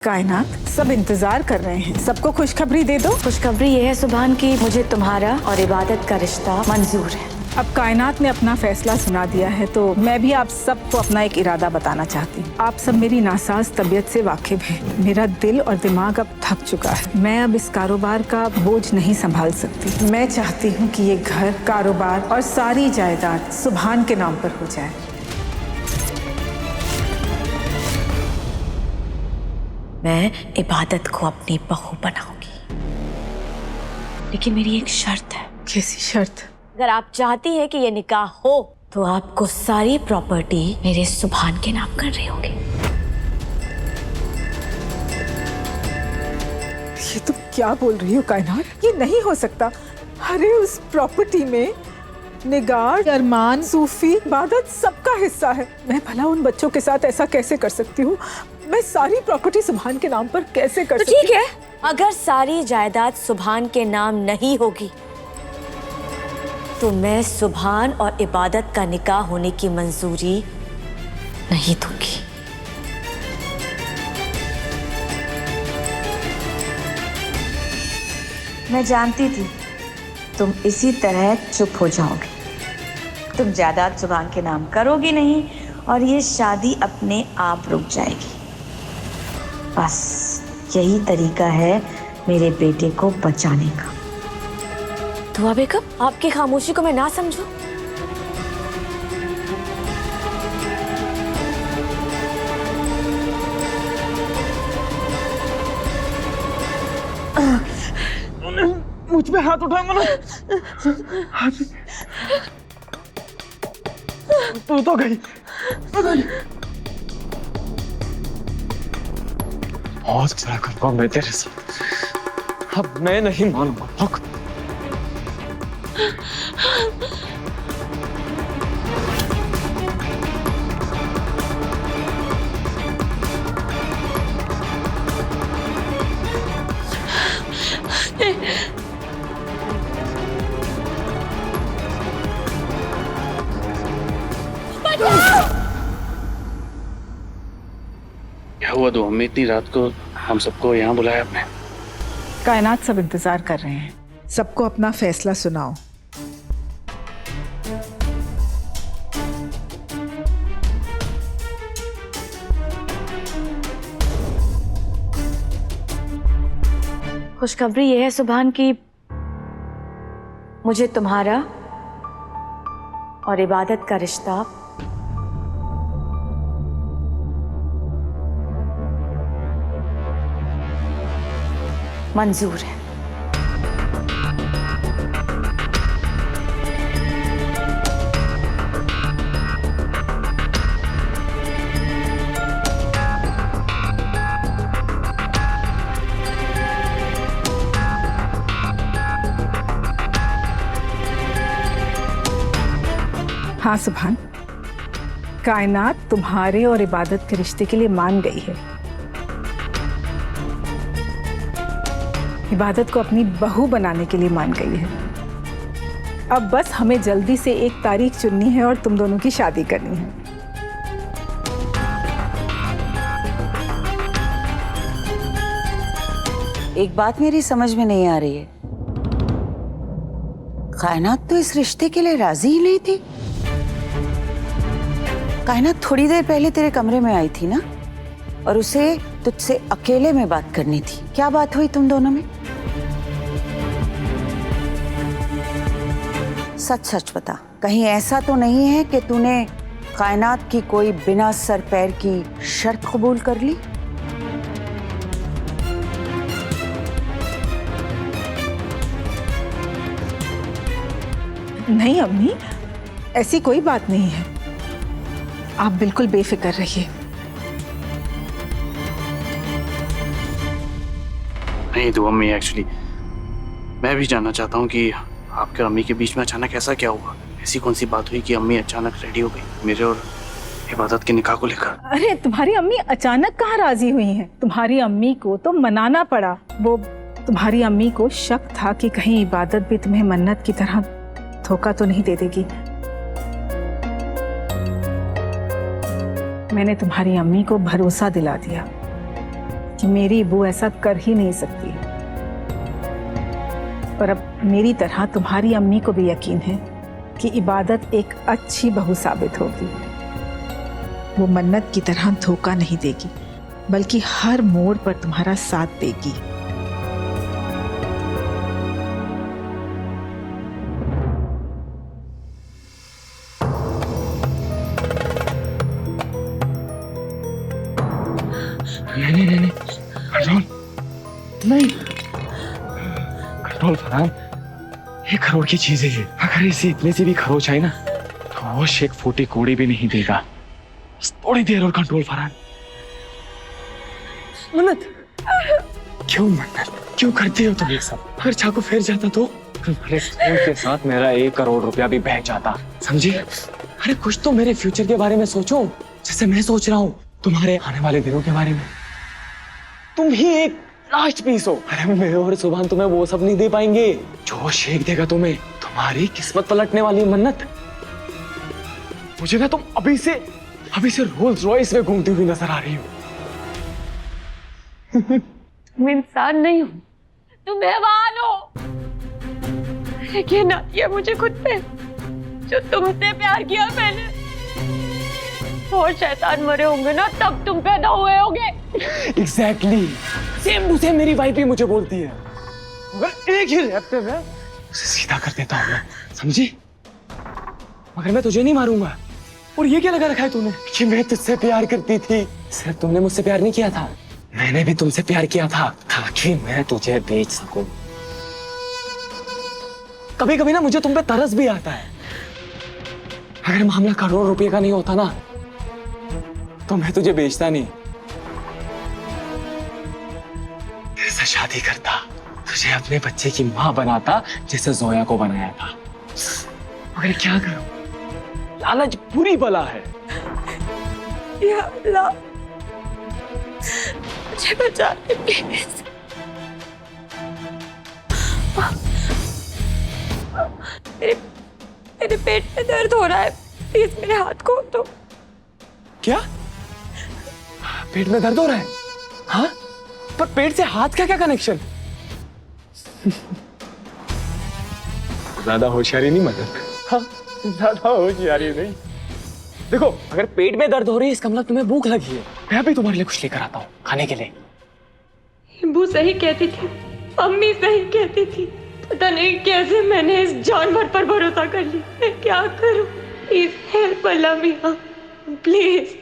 कायनात सब इंतजार कर रहे हैं, सबको खुशखबरी दे दो। खुशखबरी ये है सुभान की मुझे तुम्हारा और इबादत का रिश्ता मंजूर है। अब कायनात ने अपना फैसला सुना दिया है तो मैं भी आप सबको अपना एक इरादा बताना चाहती हूँ। आप सब मेरी नासाज तबीयत से वाकिफ हैं। मेरा दिल और दिमाग अब थक चुका है। मैं अब इस कारोबार का बोझ नहीं संभाल सकती। मैं चाहती हूँ कि ये घर, कारोबार और सारी जायदाद सुभान के नाम पर हो जाए। मैं इबादत को अपनी बहू बनाऊंगी, लेकिन मेरी एक शर्त है। कैसी शर्त? अगर आप चाहती हैं कि ये निकाह हो तो आपको सारी प्रॉपर्टी मेरे सुभान के नाम कर रही होगी। ये तुम क्या बोल रही हो कायनात? ये नहीं हो सकता। अरे उस प्रॉपर्टी में निगार, अरमान, सूफी, इबादत सबका हिस्सा है। मैं भला उन बच्चों के साथ ऐसा कैसे कर सकती हूँ? मैं सारी प्रॉपर्टी सुभान के नाम पर कैसे कर सकती हूँ? ठीक है, अगर सारी जायदाद सुभान के नाम नहीं होगी तो मैं सुभान और इबादत का निकाह होने की मंजूरी नहीं दूंगी। मैं जानती थी तुम इसी तरह चुप हो जाओगे। तुम जायदाद सुभान के नाम करोगी नहीं और ये शादी अपने आप रुक जाएगी। बस यही तरीका है मेरे बेटे को बचाने का। दुआ बेगम, आपकी खामोशी को मैं ना समझूं। मुझ पे हाथ उठाऊंगा ना। तू तो गई। बहुत अच्छा करूंगा मैं तेरे साथ। अब मैं नहीं मानूंगा। रुक। क्या हुआ दो हमें इतनी रात को हम सबको यहाँ बुलाया आपने? कायनात सब इंतजार कर रहे हैं, सबको अपना फैसला सुनाओ। खुशखबरी ये है सुभान की मुझे तुम्हारा और इबादत का रिश्ता मंजूर है। हाँ सुभान, कायनात तुम्हारे और इबादत के रिश्ते के लिए मान गई है। इबादत को अपनी बहू बनाने के लिए मान गई है। अब बस हमें जल्दी से एक तारीख चुननी है और तुम दोनों की शादी करनी है। एक बात मेरी समझ में नहीं आ रही है। कायनात तो इस रिश्ते के लिए राजी ही नहीं थी। कायनात थोड़ी देर पहले तेरे कमरे में आई थी ना, और उसे तुझसे अकेले में बात करनी थी। क्या बात हुई तुम दोनों में? सच सच बता, कहीं ऐसा तो नहीं है कि तूने कायनात की कोई बिना सर पैर की शर्त कबूल कर ली? नहीं अम्मी, ऐसी कोई बात नहीं है। आप बिल्कुल बेफिक्र रहिए। नहीं तो अम्मी, एक्चुअली मैं भी जानना चाहता हूँ कि आपके और अम्मी के बीच में अचानक ऐसा क्या हुआ? ऐसी कौन सी बात हुई कि अम्मी अचानक रेडी हो गई मेरे और इबादत के निकाह को लेकर? अरे तुम्हारी अम्मी अचानक कहाँ राजी हुई हैं? तुम्हारी अम्मी को तो मनाना पड़ा। वो तुम्हारी अम्मी को शक था कि कहीं इबादत भी तुम्हें मन्नत की तरह धोखा तो नहीं दे देगी। मैंने तुम्हारी अम्मी को भरोसा दिला दिया कि मेरी बू ऐसा कर ही नहीं सकती। और अब मेरी तरह तुम्हारी अम्मी को भी यकीन है कि इबादत एक अच्छी बहू साबित होगी। वो मन्नत की तरह धोखा नहीं देगी, बल्कि हर मोड़ पर तुम्हारा साथ देगी। नहीं कंट्रोल नहीं, कंट्रोल फरहान, ये करोड़ की चीज है। अगर इसे इतने से भी खरोच आई ना तो वो शेख फूटी कोड़ी भी नहीं देगा। बस थोड़ी देर और कंट्रोल फरहान। मन्नत, क्यों मन्नत, क्यों करती हो तुम ये सब? अगर चाकू फेर जाता तो तुम्हारे फोन के साथ मेरा 1 करोड़ रुपया भी बह जाता, समझी? अरे कुछ तो मेरे फ्यूचर के बारे में सोचो, जैसे मैं सोच रहा हूँ तुम्हारे आने वाले दिनों के बारे में। तुम ही एक लास्ट पीस हो। अरे मैं और सुभान तुम्हें वो सब नहीं दे पाएंगे जो शेख देगा तुम्हें। तुम्हारी किस्मत पलटने वाली है मन्नत। मुझे ना तुम अभी से रोल्स रॉयस में घूमती हुई नजर आ रही हो। तुम इंसान नहीं हो, तुम हैवान हो। यकीन ना किया मुझे खुद पे, जो तुमसे प्यार किया मैंने। और शैतान मरे होंगे ना तब तुम पैदा हुए होगे। एग्जैक्टली सेम टू सेम मेरी वाइफ भी मुझे बोलती है। मगर एक ही रैप्टे में उसे सीधा कर देता हूँ मैं, समझी? मगर मैं तुझे नहीं मारूंगा। और ये क्या लगा रखा है तूने कि मैं तुझसे प्यार करती थी? सिर्फ तुमने मुझसे प्यार नहीं किया था, मैंने भी तुमसे प्यार किया था ताकि मैं तुझे बेच सकूं। कभी कभी ना मुझे तुम पे तरस भी आता है। अगर मामला करोड़ रुपए का नहीं होता ना तो मैं तुझे बेचता नहीं, तेरे से शादी करता, तुझे अपने बच्चे की मां बनाता जैसे जोया को बनाया था। मगर क्या करूं, लालच बुरी बला है। या अल्लाह, मुझे बचा ले प्लीज। मेरे पेट में दर्द हो रहा है, प्लीज मेरे हाथ को दो। क्या पेट में दर्द हो रहा है? हाँ, पर पेट से हाथ का क्या कनेक्शन? ज्यादा होशियारी नहीं मदद। हाँ, ज्यादा होशियारी नहीं। देखो, अगर पेट में दर्द हो रही है इसका मतलब तुम्हें भूख लगी है। मैं अभी तुम्हारे लिए कुछ लेकर आता हूँ खाने के लिए। वो सही कहती थी, अम्मी सही कहती थी। पता नहीं कैसे मैंने इस जानवर पर भरोसा कर लिया। मैं क्या करूं? प्लीज हेल्प अल्लाह मियां, प्लीज।